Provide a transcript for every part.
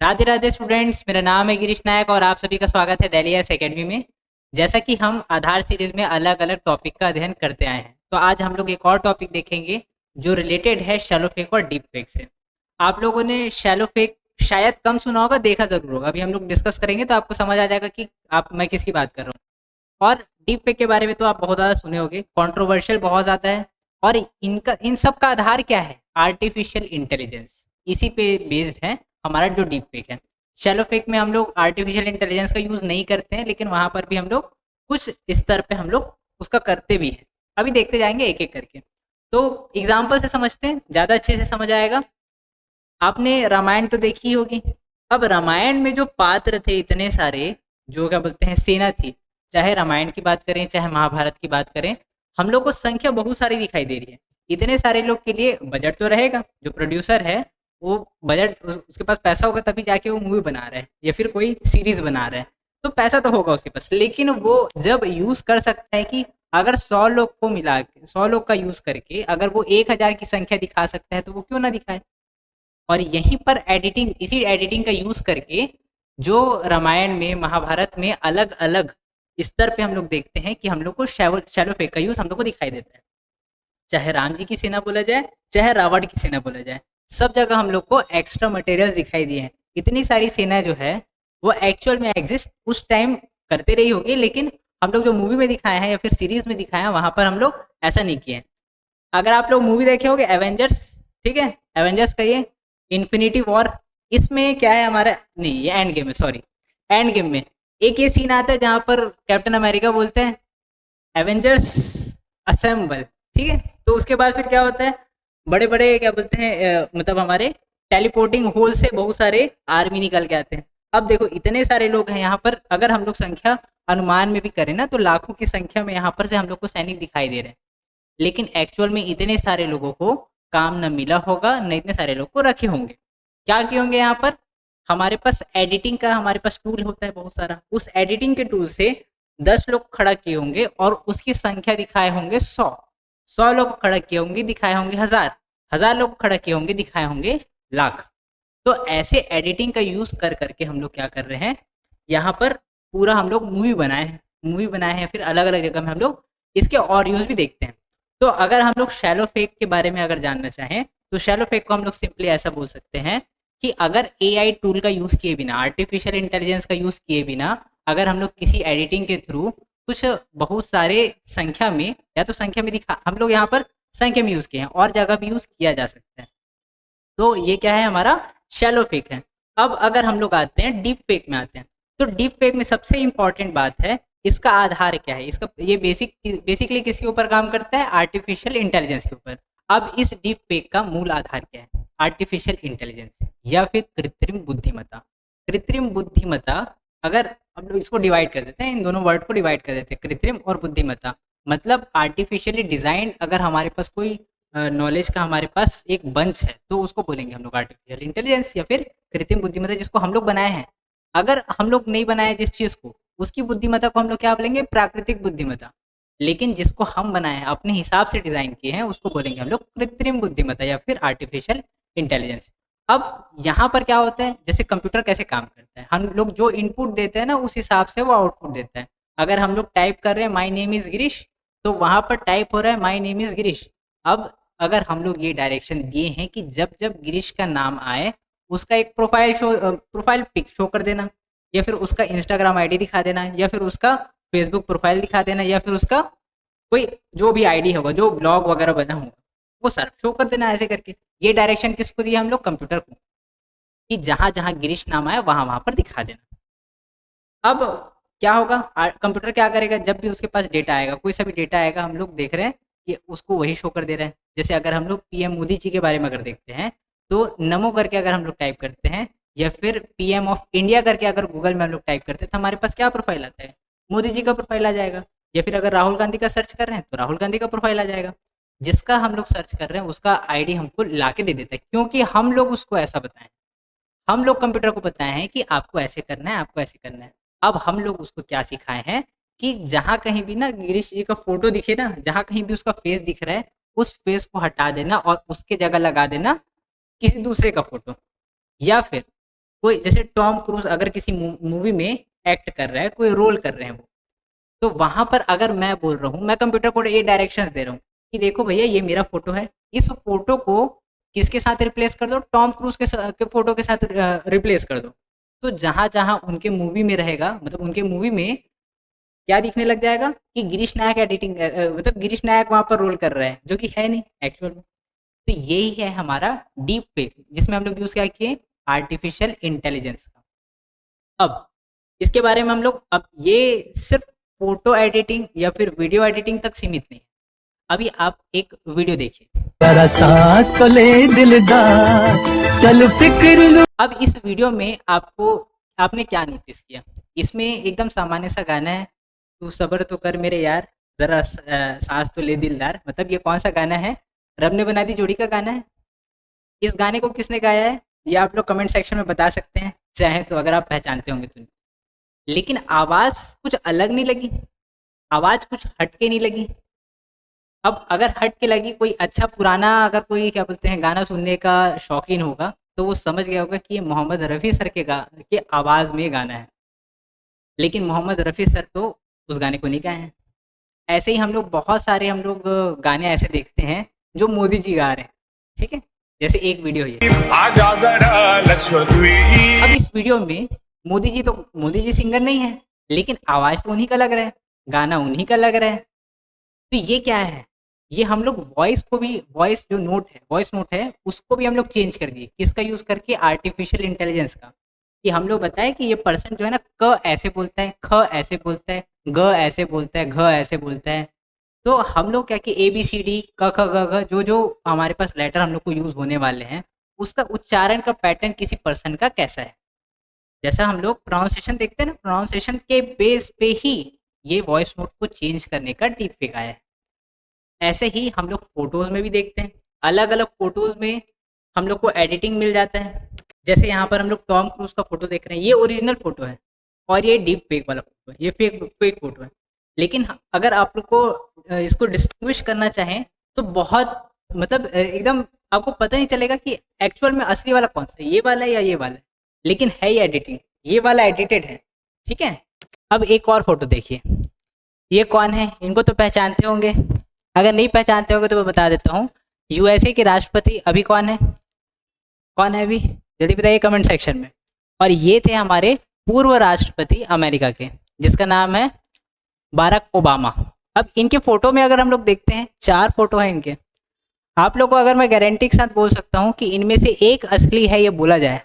Radhe Radhe students, मेरा नाम है गिरीश नायक और आप सभी का स्वागत है दिल्ली एस एकेडमी में। जैसा कि हम आधार सीरीज में अलग अलग टॉपिक का अध्ययन करते आए हैं, तो आज हम लोग एक और टॉपिक देखेंगे जो रिलेटेड है शैलो फेक और डीप फेक से। आप लोगों ने शैलो फेक शायद कम सुना होगा, देखा जरूर होगा। अभी हम लोग डिस्कस करेंगे तो आपको समझ आ जाएगा कि मैं किसकी बात कर रहा हूँ। और डीप फेक के बारे में तो आप बहुत ज़्यादा सुने होंगे, कंट्रोवर्शियल बहुत ज़्यादा है। और इन सब का आधार क्या है? Artificial intelligence. इसी पे बेस्ड है हमारा जो डीप फेक है। शैलो फेक में हम लोग आर्टिफिशियल इंटेलिजेंस का यूज़ नहीं करते हैं, लेकिन वहाँ पर भी हम लोग कुछ स्तर पे हम लोग उसका करते भी हैं। अभी देखते जाएंगे एक एक करके। तो एग्जाम्पल से समझते हैं, ज़्यादा अच्छे से समझ आएगा। आपने रामायण तो देखी ही होगी। अब रामायण में जो पात्र थे इतने सारे, जो क्या बोलते हैं सेना थी, चाहे रामायण की बात करें चाहे महाभारत की बात करें, हम लोग को संख्या बहुत सारी दिखाई दे रही है। इतने सारे लोग के लिए बजट तो रहेगा। जो प्रोड्यूसर है वो बजट, उसके पास पैसा होगा तभी जाके वो मूवी बना रहा है या फिर कोई सीरीज बना रहा है। तो पैसा तो होगा उसके पास, लेकिन वो जब यूज कर सकता है कि अगर 100 लोग को मिला के 100 लोग का यूज करके अगर वो 1000 की संख्या दिखा सकता है तो वो क्यों ना दिखाए। और यहीं पर एडिटिंग, इसी एडिटिंग का यूज करके जो रामायण में महाभारत में अलग अलग स्तर पे हम लोग देखते हैं कि हम लोग को शैलो फेक का यूज हम लोग को दिखाई देता है। चाहे राम जी की सेना बोला जाए चाहे रावण की सेना बोला जाए, सब जगह हम लोग को एक्स्ट्रा मटेरियल दिखाई दिए हैं। इतनी सारी सेना जो है वो एक्चुअल में एग्जिस्ट उस टाइम करते रही होगी, लेकिन हम लोग जो मूवी में दिखाए हैं या फिर सीरीज में दिखाए हैं वहां पर हम लोग ऐसा नहीं किए हैं। अगर आप लोग मूवी देखे होगे एवेंजर्स, ठीक है, एवेंजर्स का ये इन्फिनिटी वॉर, इसमें क्या है हमारा, नहीं ये एंड गेम है, सॉरी, एंड गेम में एक ये सीन आता है जहां पर कैप्टन अमेरिका बोलते हैं एवेंजर्स असेंबल, ठीक है। तो उसके बाद फिर क्या होता है, बड़े बड़े क्या बोलते हैं मतलब हमारे टेलीपोर्टिंग होल से बहुत सारे आर्मी निकल के आते हैं। अब देखो इतने सारे लोग हैं यहाँ पर, अगर हम लोग संख्या अनुमान में भी करें ना तो लाखों की संख्या में यहाँ पर से हम लोग को सैनिक दिखाई दे रहे हैं। लेकिन एक्चुअल में इतने सारे लोगों को काम न मिला होगा, न इतने सारे लोग को रखे होंगे। क्या किए होंगे यहाँ पर? हमारे पास एडिटिंग का, हमारे पास टूल होता है बहुत सारा, उस एडिटिंग के टूल से 10 लोग खड़ा किए होंगे और उसकी संख्या दिखाए होंगे 100 लोग खड़ा किए होंगे दिखाए होंगे 1000 लोग खड़ा किए होंगे दिखाए होंगे लाख। तो ऐसे एडिटिंग का यूज कर करके हम लोग क्या कर रहे हैं, यहाँ पर पूरा हम लोग मूवी बनाए हैं, फिर अलग अलग जगह में हम लोग इसके और यूज भी देखते हैं। तो अगर हम लोग शैलो फेक के बारे में अगर जानना चाहें तो शैलो फेक को हम लोग सिंपली ऐसा बोल सकते हैं कि अगर एआई टूल का यूज किए बिना, आर्टिफिशियल इंटेलिजेंस का यूज किए बिना, अगर हम लोग किसी एडिटिंग के थ्रू कुछ बहुत सारे संख्या में, या तो संख्या में दिखा, हम लोग यहाँ पर संख्या में यूज किए हैं और जगह भी यूज किया जा सकता है। तो ये क्या है, हमारा शैलो फेक है। अब अगर हम लोग आते हैं डीप फेक में आते हैं, तो डीप फेक में सबसे इंपॉर्टेंट बात है इसका आधार क्या है। इसका ये बेसिकली किसके ऊपर काम करता है? आर्टिफिशियल इंटेलिजेंस के ऊपर। अब इस डीप फेक का मूल आधार क्या है? आर्टिफिशियल इंटेलिजेंस या फिर कृत्रिम बुद्धिमत्ता। कृत्रिम बुद्धिमत्ता, अगर हम लोग इसको डिवाइड कर देते हैं, इन दोनों वर्ड को डिवाइड कर देते हैं, कृत्रिम और बुद्धिमत्ता, मतलब आर्टिफिशियली डिजाइंड अगर हमारे पास कोई नॉलेज का हमारे पास एक बंच है तो उसको बोलेंगे हम लोग आर्टिफिशियल इंटेलिजेंस या फिर कृत्रिम बुद्धिमत्ता, जिसको हम लोग बनाए हैं। अगर हम लोग नहीं बनाए जिस चीज को, उसकी बुद्धिमत्ता को हम लोग क्या बोलेंगे? प्राकृतिक बुद्धिमत्ता। लेकिन जिसको हम बनाए हैं, अपने हिसाब से डिजाइन किए हैं, उसको बोलेंगे हम लोग कृत्रिम बुद्धिमत्ता या फिर आर्टिफिशियल इंटेलिजेंस। अब यहाँ पर क्या होता है, जैसे कंप्यूटर कैसे काम करता है, हम लोग जो इनपुट देते हैं ना उस हिसाब से वो आउटपुट देता है। अगर हम लोग टाइप कर रहे हैं माई नेम इज गिरीश, तो वहां पर टाइप हो रहा है माई नेम इज गिरीश। अब अगर हम लोग ये डायरेक्शन दिए हैं कि जब जब गिरीश का नाम आए उसका एक प्रोफाइल पिक शो कर देना, या फिर उसका इंस्टाग्राम आईडी दिखा देना, या फिर उसका फेसबुक प्रोफाइल दिखा देना, या फिर उसका कोई जो भी आईडी होगा, जो ब्लॉग वगैरह बना होगा, वो सर शो कर देना ऐसे करके। ये डायरेक्शन किसको दिया हम लोग? कंप्यूटर को, कि जहां जहां गिरीश नाम आया वहां वहां पर दिखा देना। अब क्या होगा, कंप्यूटर क्या करेगा? जब भी उसके पास डेटा आएगा, कोई सा भी डेटा आएगा, हम लोग देख रहे हैं कि उसको वही शो कर दे रहा है। जैसे अगर हम लोग पीएम मोदी जी के बारे में अगर देखते हैं तो नमो करके अगर हम लोग टाइप करते हैं, या फिर पीएम ऑफ इंडिया करके अगर गूगल में हम लोग टाइप करते हैं, तो हमारे पास क्या प्रोफाइल आता है? मोदी जी का प्रोफाइल आ जाएगा। या फिर अगर राहुल गांधी का सर्च कर रहे हैं तो राहुल गांधी का प्रोफाइल आ जाएगा। जिसका हम लोग सर्च कर रहे हैं उसका आईडी हमको ला के दे देता है, क्योंकि हम लोग उसको ऐसा बताएं, हम लोग कंप्यूटर को बताए हैं कि आपको ऐसे करना है, आपको ऐसे करना है। अब हम लोग उसको क्या सिखाए हैं कि जहां कहीं भी ना गिरीश जी का फोटो दिखे ना, जहां कहीं भी उसका फेस दिख रहा है, उस फेस को हटा देना और उसके जगह लगा देना किसी दूसरे का फोटो। या फिर कोई जैसे टॉम क्रूज अगर किसी मूवी में एक्ट कर रहा है, कोई रोल कर रहे हैं वो, तो वहां पर अगर मैं बोल रहा हूँ, मैं कंप्यूटर को ये डायरेक्शंस दे रहा हूँ कि देखो भैया ये मेरा फोटो है, इस फोटो को किसके साथ रिप्लेस कर दो, टॉम क्रूज के फोटो के साथ रिप्लेस कर दो। तो जहां जहां उनके मूवी में रहेगा, मतलब उनके मूवी में क्या दिखने लग जाएगा कि गिरीश नायक एडिटिंग, मतलब गिरीश नायक वहां पर रोल कर रहा है, जो कि है नहीं एक्चुअल में। तो यही है हमारा डीप फेक, जिसमें हम लोग यूज क्या किए, आर्टिफिशियल इंटेलिजेंस का। अब इसके बारे में हम लोग, अब ये सिर्फ फोटो एडिटिंग या फिर वीडियो एडिटिंग तक सीमित नहीं है। अभी आप एक वीडियो देखिए, जरा सांस तो ले दिलदार, चल फिक्र लो। अब इस वीडियो में आपने क्या नोटिस किया, इसमें एकदम सामान्य सा गाना है, तू सब्र तो कर मेरे यार, जरा सांस तो ले दिलदार। मतलब ये कौन सा गाना है, रब ने बना दी जोड़ी का गाना है। इस गाने को किसने गाया है, ये आप लोग कमेंट सेक्शन में बता सकते हैं चाहे तो, अगर आप पहचानते होंगे तो। लेकिन आवाज कुछ अलग नहीं लगी, आवाज कुछ हटके नहीं लगी। अब अगर हट के लगी, कोई अच्छा पुराना अगर कोई क्या बोलते हैं गाना सुनने का शौकीन होगा, तो वो समझ गया होगा कि ये मोहम्मद रफ़ी सर के आवाज़ में गाना है। लेकिन मोहम्मद रफ़ी सर तो उस गाने को नहीं गाए हैं। ऐसे ही हम लोग बहुत सारे गाने ऐसे देखते हैं जो मोदी जी गा रहे हैं, ठीक है। जैसे एक वीडियो ये, आजा जरा लक्षद्वीप। अब इस वीडियो में मोदी जी सिंगर नहीं है, लेकिन आवाज़ तो उन्हीं का लग रहा है, गाना उन्हीं का लग रहा है। तो ये क्या है, ये हम लोग वॉइस नोट है उसको भी हम लोग चेंज कर दिए, किसका यूज करके, आर्टिफिशियल इंटेलिजेंस का। कि हम लोग बताए कि ये पर्सन जो है ना, क ऐसे बोलता है, ख ऐसे बोलता है, ग ऐसे बोलता है, घ ऐसे बोलता है। तो हम लोग क्या कि ABCD क ख ग घ जो जो हमारे पास लेटर हम लोग को यूज होने वाले हैं, उसका उच्चारण का पैटर्न किसी पर्सन का कैसा है। जैसा हम लोग प्रोनाउंसिएशन देखते हैं ना, प्रोनाउंसिएशन के बेस पे ही ये वॉइस नोट को चेंज करने का डीप फेक आया है। ऐसे ही हम लोग फोटोज में भी देखते हैं, अलग अलग फोटोज में हम लोग को एडिटिंग मिल जाता है। जैसे यहाँ पर हम लोग टॉम क्रूज का फोटो देख रहे हैं, ये ओरिजिनल फोटो है और ये डीप फेक वाला फोटो है, ये फेक फोटो है। लेकिन अगर आप लोग को इसको डिस्टिंग्विश करना चाहें तो बहुत, मतलब एकदम आपको पता नहीं चलेगा कि एक्चुअल में असली वाला कौन सा है, ये वाला है या ये वाला है। लेकिन है ये एडिटिंग, ये वाला एडिटेड है, ठीक है। अब एक और फोटो देखिए, ये कौन है, इनको तो पहचानते होंगे, अगर नहीं पहचानते होंगे तो मैं बता देता हूँ। USA के राष्ट्रपति अभी कौन है, कौन है अभी, जल्दी बताइए कमेंट सेक्शन में। और ये थे हमारे पूर्व राष्ट्रपति अमेरिका के, जिसका नाम है बाराक ओबामा। अब इनके फोटो में अगर हम लोग देखते हैं, 4 फोटो हैं इनके। आप लोग को अगर मैं गारंटी के साथ बोल सकता हूँ कि इनमें से एक असली है ये बोला जाए,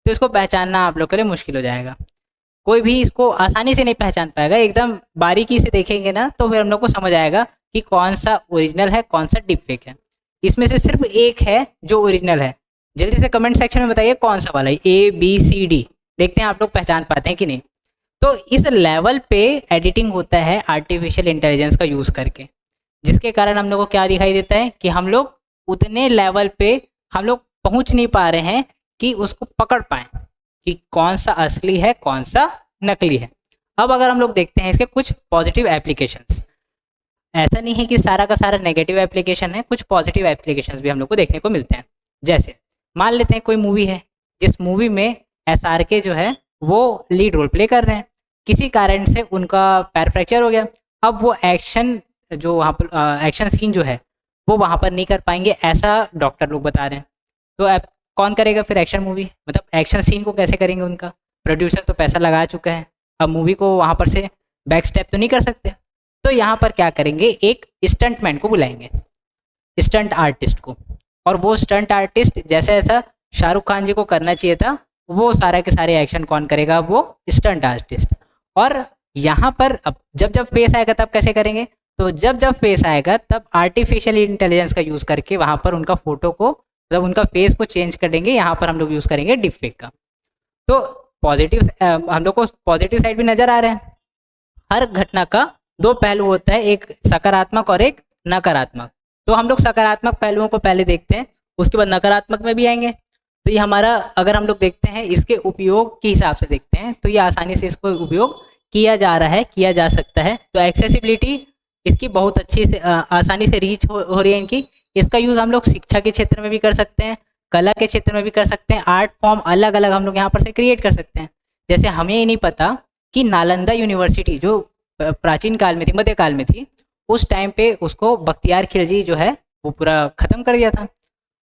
तो इसको पहचानना आप लोग के लिए मुश्किल हो जाएगा। कोई भी इसको आसानी से नहीं पहचान पाएगा, एकदम बारीकी से देखेंगे ना तो फिर हम लोग को समझ आएगा कि कौन सा ओरिजिनल है, कौन सा डीप फेक है। इसमें से सिर्फ एक है जो ओरिजिनल है। जल्दी से कमेंट सेक्शन में बताइए कौन सा वाला है, ABCD, देखते हैं आप लोग पहचान पाते हैं कि नहीं। तो इस लेवल पे एडिटिंग होता है आर्टिफिशियल इंटेलिजेंस का यूज़ करके, जिसके कारण हम लोग को क्या दिखाई देता है कि हम लोग उतने लेवल पे हम लोग पहुंच नहीं पा रहे हैं कि उसको पकड़ पाएँ कि कौन सा असली है, कौन सा नकली है। अब अगर हम लोग देखते हैं इसके कुछ पॉजिटिव एप्लीकेशंस, ऐसा नहीं है कि सारा का सारा नेगेटिव एप्लीकेशन है, कुछ पॉजिटिव एप्लीकेशंस भी हम लोग को देखने को मिलते हैं। जैसे मान लेते हैं कोई मूवी है, जिस मूवी में SRK जो है वो लीड रोल प्ले कर रहे हैं, किसी कारण से उनका पैर फ्रैक्चर हो गया। अब वो एक्शन जो वहाँ पर एक्शन सीन जो है वो वहाँ पर नहीं कर पाएंगे, ऐसा डॉक्टर लोग बता रहे हैं। तो अब कौन करेगा फिर एक्शन मूवी, मतलब एक्शन सीन को कैसे करेंगे, उनका प्रोड्यूसर तो पैसा लगा चुका है, अब मूवी को वहाँ पर से बैक स्टेप तो नहीं कर सकते। तो यहाँ पर क्या करेंगे, एक स्टंटमैन को बुलाएंगे, स्टंट आर्टिस्ट को, और वो स्टंट आर्टिस्ट जैसा ऐसा शाहरुख खान जी को करना चाहिए था, वो सारे के सारे एक्शन कौन करेगा, वो स्टंट आर्टिस्ट। और यहाँ पर अब जब जब फेस आएगा तब कैसे करेंगे, तो जब जब फेस आएगा तब आर्टिफिशियल इंटेलिजेंस का यूज़ करके वहाँ पर उनका फोटो को, मतलब उनका फेस को चेंज कर देंगे। यहाँ पर हम लोग यूज़ करेंगे डिप फेक का। तो पॉजिटिव, हम लोग को पॉजिटिव साइड भी नज़र आ रहा है। हर घटना का 2 पहलू होता है, एक सकारात्मक और एक नकारात्मक। तो हम लोग सकारात्मक पहलुओं को पहले देखते हैं, उसके बाद नकारात्मक में भी आएंगे। तो ये हमारा, अगर हम लोग देखते हैं इसके उपयोग के हिसाब से देखते हैं, तो ये आसानी से इसको उपयोग किया जा रहा है, किया जा सकता है। तो एक्सेसिबिलिटी इसकी बहुत अच्छी से आसानी से रीच हो रही है इनकी। इसका यूज़ हम लोग शिक्षा के क्षेत्र में भी कर सकते हैं, कला के क्षेत्र में भी कर सकते हैं, आर्ट फॉर्म अलग अलग हम लोग यहाँ पर से क्रिएट कर सकते हैं। जैसे हमें ये नहीं पता कि नालंदा यूनिवर्सिटी जो प्राचीन काल में थी, मध्यकाल में थी, उस टाइम पे उसको बख्तियार खिलजी जो है वो पूरा ख़त्म कर दिया था।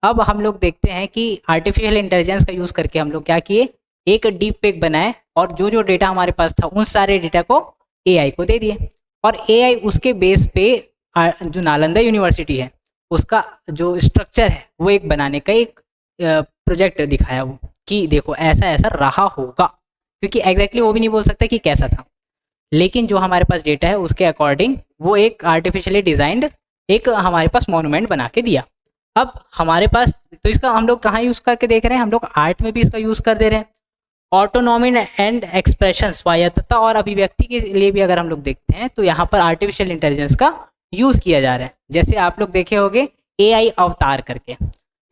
अब हम लोग देखते हैं कि आर्टिफिशियल इंटेलिजेंस का यूज़ करके हम लोग क्या किए, एक डीप फेक बनाए और जो जो डेटा हमारे पास था उन सारे डेटा को एआई को दे दिए, और एआई उसके बेस पे जो नालंदा यूनिवर्सिटी है उसका जो स्ट्रक्चर है वो एक बनाने का एक प्रोजेक्ट दिखाया, वो कि देखो ऐसा ऐसा रहा होगा, क्योंकि एग्जैक्टली वो भी नहीं बोल सकता कि कैसा था, लेकिन जो हमारे पास डेटा है उसके अकॉर्डिंग वो एक आर्टिफिशियली डिज़ाइंड एक हमारे पास मॉन्यूमेंट बना के दिया। अब हमारे पास तो इसका हम लोग कहाँ यूज़ करके देख रहे हैं, हम लोग आर्ट में भी इसका यूज़ कर दे रहे हैं। ऑटोनॉमी एंड एक्सप्रेशन, स्वायत्तता और अभिव्यक्ति के लिए भी अगर हम लोग देखते हैं तो यहाँ पर आर्टिफिशियल इंटेलिजेंस का यूज़ किया जा रहा है। जैसे आप लोग देखे होंगे एआई अवतार करके,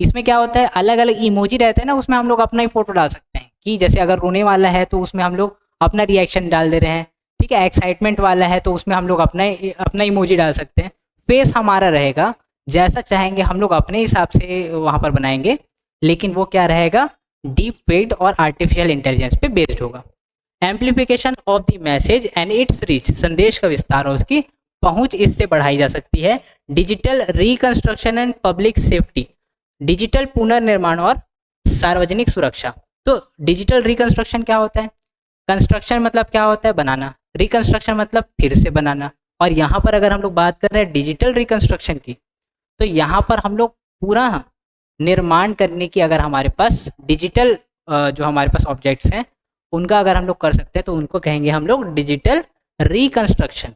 इसमें क्या होता है, अलग अलग इमोजी रहते हैं ना, उसमें हम लोग अपना ही फोटो डाल सकते हैं, कि जैसे अगर रोने वाला है तो उसमें हम लोग अपना रिएक्शन डाल दे रहे हैं, ठीक है, एक्साइटमेंट वाला है तो उसमें हम लोग अपना इमोजी डाल सकते हैं। फेस हमारा रहेगा, जैसा चाहेंगे हम लोग अपने हिसाब से वहाँ पर बनाएंगे, लेकिन वो क्या रहेगा, डीप फेक्ड और आर्टिफिशियल इंटेलिजेंस पे बेस्ड होगा। Amplification of the message and it's reach, संदेश का विस्तार और उसकी पहुंच इससे बढ़ाई जा सकती है। Digital reconstruction and public safety, digital पुनर्निर्माण और सार्वजनिक सुरक्षा। तो डिजिटल रिकंस्ट्रक्शन क्या होता है, कंस्ट्रक्शन मतलब क्या होता है, बनाना, रिकंस्ट्रक्शन मतलब फिर से बनाना, और यहाँ पर अगर हम लोग बात कर रहे हैं डिजिटल रिकंस्ट्रक्शन की, तो यहाँ पर हम लोग पूरा निर्माण करने की, अगर हमारे पास डिजिटल जो हमारे पास ऑब्जेक्ट्स हैं उनका अगर हम लोग कर सकते हैं तो उनको कहेंगे हम लोग डिजिटल रिकंस्ट्रक्शन।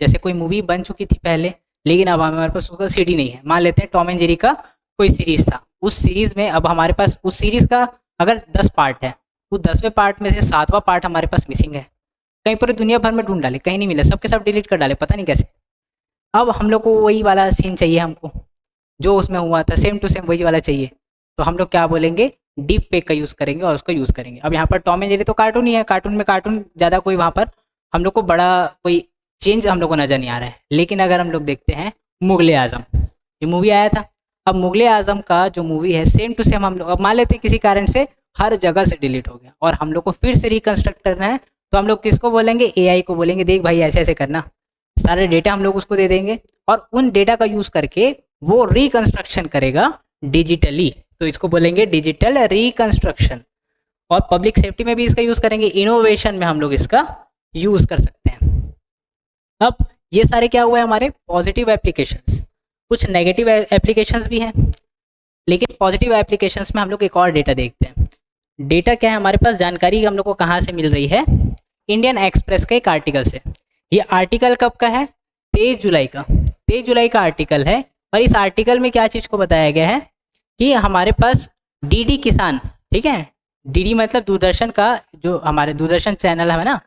जैसे कोई मूवी बन चुकी थी पहले, लेकिन अब हमारे पास उसका सीडी नहीं है, मान लेते हैं टॉम एंड जेरी का कोई सीरीज था, उस सीरीज में अब हमारे पास उस सीरीज का अगर 10 पार्ट है, उस 10वें पार्ट में से 7वां पार्ट हमारे पास मिसिंग है, कहीं पूरी दुनिया भर में ढूंढ डाले, कहीं नहीं मिला, सबके सब डिलीट कर डाले, पता नहीं कैसे। अब हम लोग को वही वाला सीन चाहिए, हमको जो उसमें हुआ था सेम टू सेम वही वाला चाहिए, तो हम लोग क्या बोलेंगे, डीप फेक का यूज़ करेंगे और उसका यूज़ करेंगे। अब यहाँ पर टॉम एंड जेरी तो कार्टून ही है, कार्टून में कार्टून ज़्यादा कोई वहाँ पर हम लोग को बड़ा कोई चेंज हम लोग को नज़र नहीं आ रहा है। लेकिन अगर हम लोग देखते हैं मुगले आज़म, ये मूवी आया था, अब मुगले आज़म का जो मूवी है सेम टू सेम हम लोग, अब मान लेते हैं किसी कारण से हर जगह से डिलीट हो गया और हम लोग को फिर से रिकंस्ट्रक्ट करना है, तो हम लोग किसको बोलेंगे, एआई को बोलेंगे, देख भाई ऐसे ऐसे करना, सारे डेटा हम लोग उसको दे देंगे और उन डेटा का यूज़ करके वो रिकंस्ट्रक्शन करेगा डिजिटली, तो इसको बोलेंगे डिजिटल रिकंस्ट्रक्शन। और पब्लिक सेफ्टी में भी इसका यूज़ करेंगे, इनोवेशन में हम लोग इसका यूज़ कर सकते हैं। अब ये सारे क्या हुए हमारे पॉजिटिव एप्लीकेशंस, कुछ नेगेटिव एप्लीकेशंस भी हैं, लेकिन पॉजिटिव एप्लीकेशंस में हम लोग एक और डेटा देखते हैं। डेटा क्या है हमारे पास, जानकारी हम लोग को कहाँ से मिल रही है, इंडियन एक्सप्रेस के एक आर्टिकल से। ये आर्टिकल कब का है, 23 जुलाई का, 23 जुलाई का आर्टिकल है। और इस आर्टिकल में क्या चीज़ को बताया गया है कि हमारे पास डीडी किसान, ठीक है, डीडी मतलब दूरदर्शन का, जो हमारे दूरदर्शन चैनल है ना,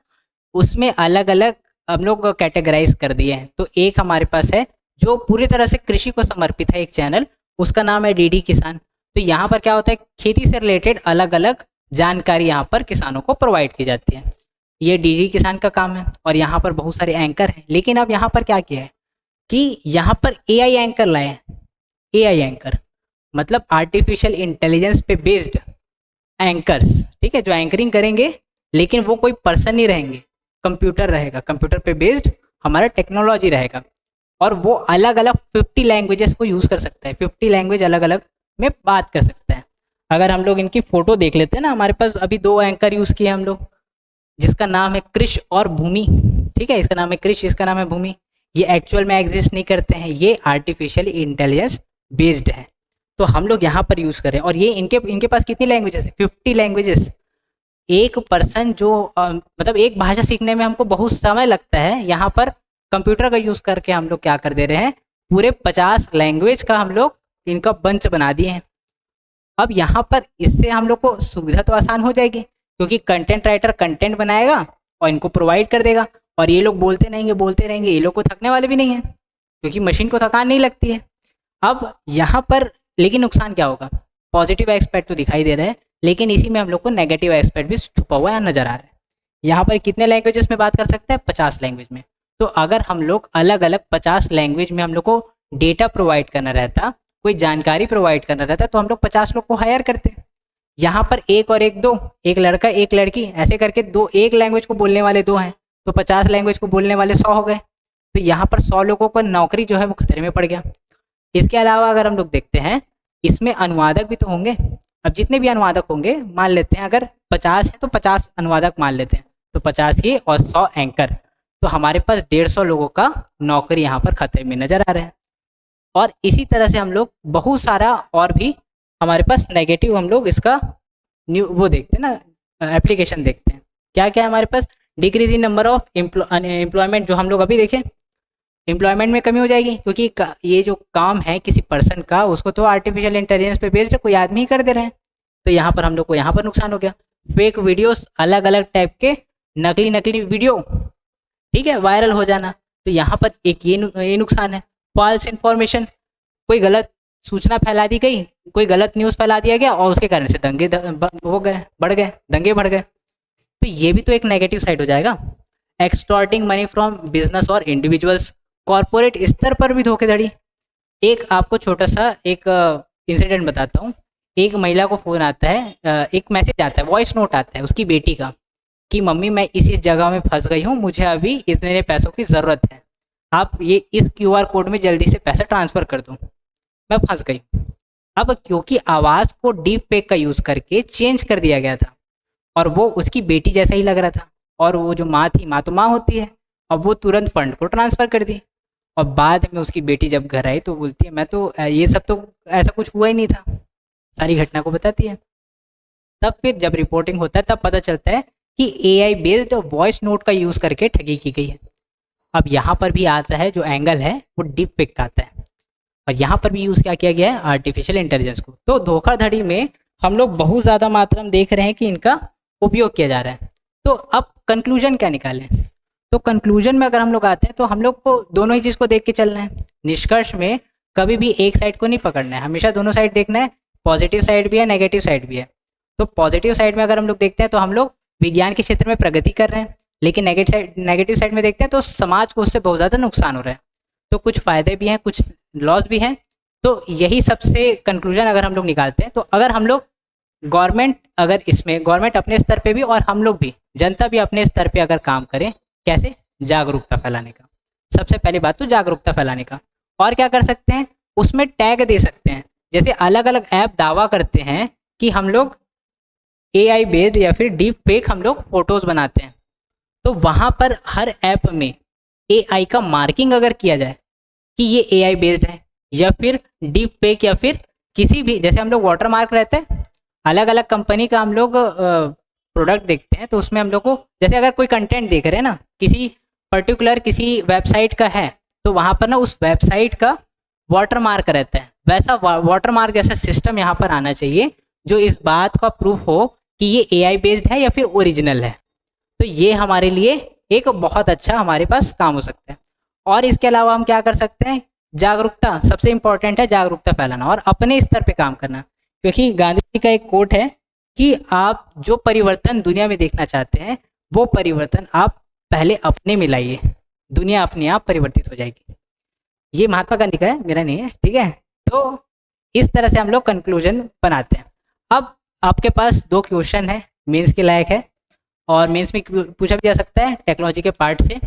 उसमें अलग अलग हम लोग कैटेगराइज कर दिए हैं। तो एक हमारे पास है जो पूरी तरह से कृषि को समर्पित है एक चैनल, उसका नाम है डीडी किसान। तो यहाँ पर क्या होता है, खेती से रिलेटेड अलग अलग जानकारी यहाँ पर किसानों को प्रोवाइड की जाती है, ये डीडी किसान का काम है। और यहाँ पर बहुत सारे एंकर हैं, लेकिन अब यहाँ पर क्या किया है कि यहाँ पर एआई एंकर लाए हैं। एआई एंकर मतलब आर्टिफिशियल इंटेलिजेंस पे बेस्ड एंकर्स, ठीक है, जो एंकरिंग करेंगे, लेकिन वो कोई पर्सन नहीं रहेंगे, कंप्यूटर रहेगा, कंप्यूटर पे बेस्ड हमारा टेक्नोलॉजी रहेगा। और वो अलग अलग 50 लैंग्वेजेस को यूज़ कर सकता है, 50 लैंग्वेज अलग अलग में बात कर सकता है। अगर हम लोग इनकी फ़ोटो देख लेते हैं ना, हमारे पास अभी 2 एंकर यूज़ किए हम लोग, जिसका नाम है कृष और भूमि, ठीक है, इसका नाम है कृष, इसका नाम है भूमि। ये एक्चुअल में एग्जिस्ट नहीं करते हैं, ये आर्टिफिशियल इंटेलिजेंस बेस्ड है, तो हम लोग यहाँ पर यूज़ करें। और ये इनके पास कितनी लैंग्वेजेस है, 50 लैंग्वेजेस। एक पर्सन जो मतलब एक भाषा सीखने में हमको बहुत समय लगता है, यहाँ पर कंप्यूटर का यूज़ करके हम लोग क्या कर दे रहे हैं, पूरे 50 लैंग्वेज का हम लोग इनका बंच बना दिए हैं। अब यहाँ पर इससे हम लोग को सुविधा तो आसान हो जाएगी, क्योंकि कंटेंट राइटर कंटेंट बनाएगा और इनको प्रोवाइड कर देगा, और ये लोग बोलते रहेंगे, ये लोग को थकने वाले भी नहीं हैं, क्योंकि मशीन को थकान नहीं लगती है। अब यहाँ पर लेकिन नुकसान क्या होगा, पॉजिटिव एस्पेक्ट तो दिखाई दे रहा है, लेकिन इसी में हम लोग को नेगेटिव एस्पेक्ट भी छुपा हुआ है, नजर आ रहा है। यहाँ पर कितने लैंग्वेजेस में बात कर सकते हैं, 50 लैंग्वेज में। तो अगर हम लोग अलग अलग 50 लैंग्वेज में हम लोग को डेटा प्रोवाइड करना रहता, कोई जानकारी प्रोवाइड करना रहता है तो हम लोग 50 लोग को हायर करते हैं। यहाँ पर एक और एक दो, एक लड़का एक लड़की, ऐसे करके दो, एक लैंग्वेज को बोलने वाले दो हैं तो 50 लैंग्वेज को बोलने वाले 100 हो गए। तो यहाँ पर 100 लोगों का नौकरी जो है वो खतरे में पड़ गया। इसके अलावा अगर हम लोग देखते हैं, इसमें अनुवादक भी तो होंगे। अब जितने भी अनुवादक होंगे, मान लेते हैं अगर 50 है तो 50 अनुवादक मान लेते हैं, तो 50 ही और 100 एंकर, तो हमारे पास 150 लोगों का नौकरी यहाँ पर खतरे में नजर आ रहा है। और इसी तरह से हम लोग बहुत सारा और भी हमारे पास नेगेटिव हम लोग इसका वो देखते हैं ना, एप्लीकेशन देखते हैं। क्या क्या है हमारे पास, decrease in number of employment, जो हम लोग अभी देखें एम्प्लॉयमेंट में कमी हो जाएगी, क्योंकि ये जो काम है किसी पर्सन का, उसको तो आर्टिफिशियल इंटेलिजेंस पे बेस्ड कोई आदमी ही कर दे रहे हैं। तो यहाँ पर हम लोग को यहाँ पर नुकसान हो गया। फेक वीडियोस, अलग अलग टाइप के नकली वीडियो, ठीक है, वायरल हो जाना, तो यहाँ पर एक ये नुकसान है। फॉल्स इन्फॉर्मेशन, कोई गलत सूचना फैला दी गई, कोई गलत न्यूज़ फैला दिया गया और उसके कारण से दंगे दंगे बढ़ गए, तो ये भी तो एक नेगेटिव साइड हो जाएगा। एक्सटॉर्टिंग मनी फ्रॉम बिजनेस और इंडिविजुअल्स, कॉरपोरेट स्तर पर भी धोखाधड़ी। एक आपको छोटा सा एक इंसिडेंट बताता हूँ। एक महिला को फ़ोन आता है, एक मैसेज आता है, वॉइस नोट आता है उसकी बेटी का, कि मम्मी मैं इस जगह में फंस गई हूँ, मुझे अभी इतने पैसों की ज़रूरत है, आप ये इस QR कोड में जल्दी से पैसा ट्रांसफ़र कर दो, मैं फंस गई। अब क्योंकि आवाज़ को डीप फेक का यूज़ करके चेंज कर दिया गया था और वो उसकी बेटी जैसा ही लग रहा था, और वो जो माँ थी, माँ तो माँ होती है, अब वो तुरंत फंड को ट्रांसफ़र कर दी। और बाद में उसकी बेटी जब घर आई तो बोलती है मैं तो ये सब तो ऐसा कुछ हुआ ही नहीं था, सारी घटना को बताती है। तब फिर जब रिपोर्टिंग होता है तब पता चलता है कि AI बेस्ड वॉइस नोट का यूज़ करके ठगी की गई है। अब यहाँ पर भी आता है जो एंगल है वो डीप फेक का आता है, और यहाँ पर भी यूज़ क्या किया गया है, आर्टिफिशियल इंटेलिजेंस को। तो धोखाधड़ी में हम लोग बहुत ज़्यादा मात्रा में देख रहे हैं कि इनका उपयोग किया जा रहा है। तो अब कंक्लूजन क्या निकालें, तो कंक्लूजन में अगर हम लोग आते हैं तो हम लोग को दोनों ही चीज़ को देख के चलना है। निष्कर्ष में कभी भी एक साइड को नहीं पकड़ना है, हमेशा दोनों साइड देखना है। पॉजिटिव साइड भी है, नेगेटिव साइड भी है। तो पॉजिटिव साइड में अगर हम लोग देखते हैं तो हम लोग विज्ञान के क्षेत्र में प्रगति कर रहे हैं, लेकिन नेगेटिव साइड में देखते हैं तो समाज को उससे बहुत ज़्यादा नुकसान हो रहा है। तो कुछ फ़ायदे भी हैं, कुछ लॉस भी हैं। तो यही सबसे कंक्लूजन अगर हम लोग निकालते हैं, तो अगर हम लोग गवर्नमेंट अपने स्तर पे भी और हम लोग भी, जनता भी अपने स्तर पे अगर काम करें, कैसे, जागरूकता फैलाने का, सबसे पहली बात तो जागरूकता फैलाने का। और क्या कर सकते हैं, उसमें टैग दे सकते हैं। जैसे अलग अलग ऐप दावा करते हैं कि हम लोग AI बेस्ड या फिर डीप फेक हम लोग फोटोज़ बनाते हैं, तो वहाँ पर हर ऐप में AI का मार्किंग अगर किया जाए कि ये AI बेस्ड है या फिर डीप फेक, या फिर किसी भी, जैसे हम लोग वाटर मार्क रहते हैं, अलग अलग कंपनी का हम लोग प्रोडक्ट देखते हैं, तो उसमें हम लोग को, जैसे अगर कोई कंटेंट देख रहे हैं ना, किसी पर्टिकुलर किसी वेबसाइट का है, तो वहाँ पर ना उस वेबसाइट का वाटर मार्क रहता है, वैसा वाटर मार्क जैसा सिस्टम यहाँ पर आना चाहिए जो इस बात का प्रूफ हो कि ये AI बेस्ड है या फिर ओरिजिनल है। तो ये हमारे लिए एक बहुत अच्छा हमारे पास काम हो सकता है। और इसके अलावा हम क्या कर सकते हैं, जागरूकता सबसे इम्पोर्टेंट है, जागरूकता फैलाना और अपने स्तर पे काम करना। क्योंकि गांधी जी का एक कोट है कि आप जो परिवर्तन दुनिया में देखना चाहते हैं, वो परिवर्तन आप पहले अपने में लाइए, दुनिया अपने आप परिवर्तित हो जाएगी। ये महात्मा गांधी का है, मेरा नहीं है, ठीक है। तो इस तरह से हम लोग कंक्लूजन बनाते हैं। अब आपके पास 2 क्वेश्चन है, मेंस के लायक है, और मेंस में पूछा भी जा सकता है टेक्नोलॉजी के पार्ट से।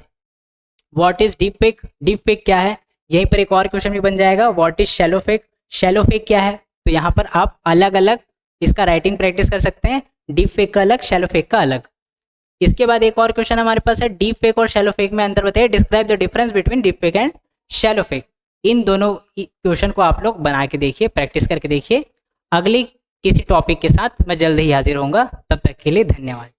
What is deep fake, deep fake क्या है। यहीं पर एक और क्वेश्चन भी बन जाएगा, what is shallow fake, shallow fake क्या है। तो यहाँ पर आप अलग अलग इसका राइटिंग प्रैक्टिस कर सकते हैं, डीप फेक का अलग, शैलो फेक का अलग। इसके बाद एक और क्वेश्चन हमारे पास है, डीप फेक और शैलो फेक में अंतर बताइए, describe the difference between deep fake and shallow fake. इन दोनों क्वेश्चन को आप लोग बना के देखिए, प्रैक्टिस करके देखिए। अगली किसी टॉपिक के साथ मैं जल्द ही हाजिर होऊंगा, तब तक के लिए धन्यवाद।